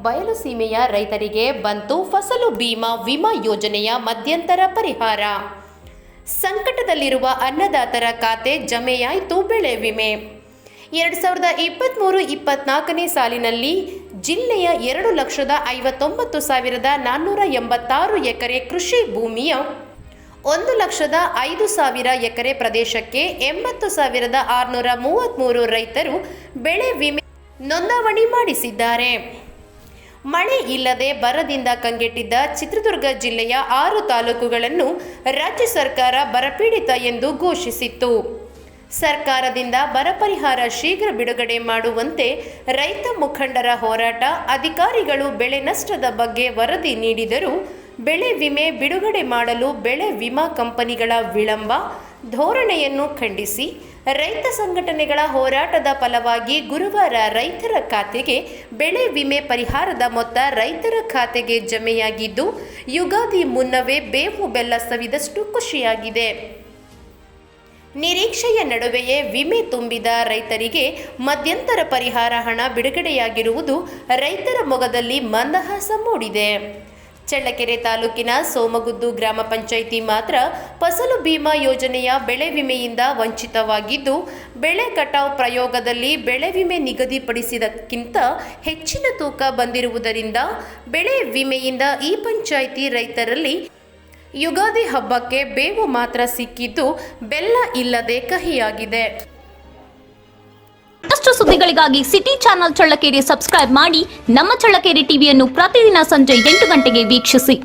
ಬಯಲು ಸೀಮೆಯ ರೈತರಿಗೆ ಬಂತು ಫಸಲು ವಿಮಾ ಯೋಜನೆಯ ಮಧ್ಯಂತರ ಪರಿಹಾರ. ಸಂಕಟದಲ್ಲಿರುವ ಅನ್ನದಾತರ ಖಾತೆ ಜಮೆಯಾಯಿತು ಬೆಳೆ ವಿಮೆ. 2023-24ನೇ ಸಾಲಿನಲ್ಲಿ ಜಿಲ್ಲೆಯ 2,59,486 ಎಕರೆ ಕೃಷಿ ಭೂಮಿಯ 1,05,000 ಎಕರೆ ಪ್ರದೇಶಕ್ಕೆ 80,633 ರೈತರು ಬೆಳೆ ವಿಮೆ ನೋಂದಣಿ ಮಾಡಿಸಿದ್ದಾರೆ. ಮಳೆ ಇಲ್ಲದೆ ಬರದಿಂದ ಕಂಗೆಟ್ಟಿದ್ದ ಚಿತ್ರದುರ್ಗ ಜಿಲ್ಲೆಯ 6 ತಾಲೂಕುಗಳನ್ನು ರಾಜ್ಯ ಸರ್ಕಾರ ಬರಪೀಡಿತ ಎಂದು ಘೋಷಿಸಿತ್ತು. ಸರ್ಕಾರದಿಂದ ಬರ ಪರಿಹಾರ ಶೀಘ್ರ ಬಿಡುಗಡೆ ಮಾಡುವಂತೆ ರೈತ ಮುಖಂಡರ ಹೋರಾಟ, ಅಧಿಕಾರಿಗಳು ಬೆಳೆ ನಷ್ಟದ ಬಗ್ಗೆ ವರದಿ ನೀಡಿದರೂ ಬೆಳೆ ವಿಮೆ ಬಿಡುಗಡೆ ಮಾಡಲು ಬೆಳೆ ವಿಮಾ ಕಂಪನಿಗಳ ವಿಳಂಬ ಧೋರಣೆಯನ್ನು ಖಂಡಿಸಿ ರೈತ ಸಂಘಟನೆಗಳ ಹೋರಾಟದ ಫಲವಾಗಿ ಗುರುವಾರ ರೈತರ ಖಾತೆಗೆ ಬೆಳೆ ವಿಮೆ ಪರಿಹಾರದ ಮೊತ್ತ ರೈತರ ಖಾತೆಗೆ ಜಮೆಯಾಗಿದ್ದು, ಯುಗಾದಿ ಮುನ್ನವೇ ಬೇವು ಬೆಲ್ಲ ಸವಿದಷ್ಟು ಖುಷಿಯಾಗಿದೆ. ನಿರೀಕ್ಷೆಯ ನಡುವೆಯೇ ವಿಮೆ ತುಂಬಿದ ರೈತರಿಗೆ ಮಧ್ಯಂತರ ಪರಿಹಾರ ಹಣ ಬಿಡುಗಡೆಯಾಗಿರುವುದು ರೈತರ ಮೊಗದಲ್ಲಿ ಮಂದಹಾಸ ಮೂಡಿದೆ. ಚಳ್ಳಕೆರೆ ತಾಲೂಕಿನ ಸೋಮಗುದ್ದು ಗ್ರಾಮ ಪಂಚಾಯಿತಿ ಮಾತ್ರ ಫಸಲು ಬಿಮಾ ಯೋಜನೆಯ ಬೆಳೆ ವಿಮೆಯಿಂದ ವಂಚಿತವಾಗಿದ್ದು, ಬೆಳೆ ಕಟಾವು ಪ್ರಯೋಗದಲ್ಲಿ ಬೆಳೆ ವಿಮೆ ನಿಗದಿಪಡಿಸಿದಕ್ಕಿಂತ ಹೆಚ್ಚಿನ ತೂಕ ಬಂದಿರುವುದರಿಂದ ಬೆಳೆ ವಿಮೆಯಿಂದ ಈ ಪಂಚಾಯಿತಿ ರೈತರಲ್ಲಿ ಯುಗಾದಿ ಹಬ್ಬಕ್ಕೆ ಬೇವು ಮಾತ್ರ ಸಿಕ್ಕಿದ್ದು, ಬೆಲ್ಲ ಇಲ್ಲದೆ ಕಹಿಯಾಗಿದೆ. ಮತ್ತಷ್ಟು ಸುದ್ದಿಗಳಿಗಾಗಿ ಸಿಟಿ ಚಾನೆಲ್ ಚಳ್ಳಕೆರೆ ಸಬ್ಸ್ಕ್ರೈಬ್ ಮಾಡಿ. ನಮ್ಮ ಚಳ್ಳಕೆರೆ ಟಿವಿಯನ್ನು ಪ್ರತಿದಿನ ಸಂಜೆ 8 ಗಂಟೆಗೆ ವೀಕ್ಷಿಸಿ.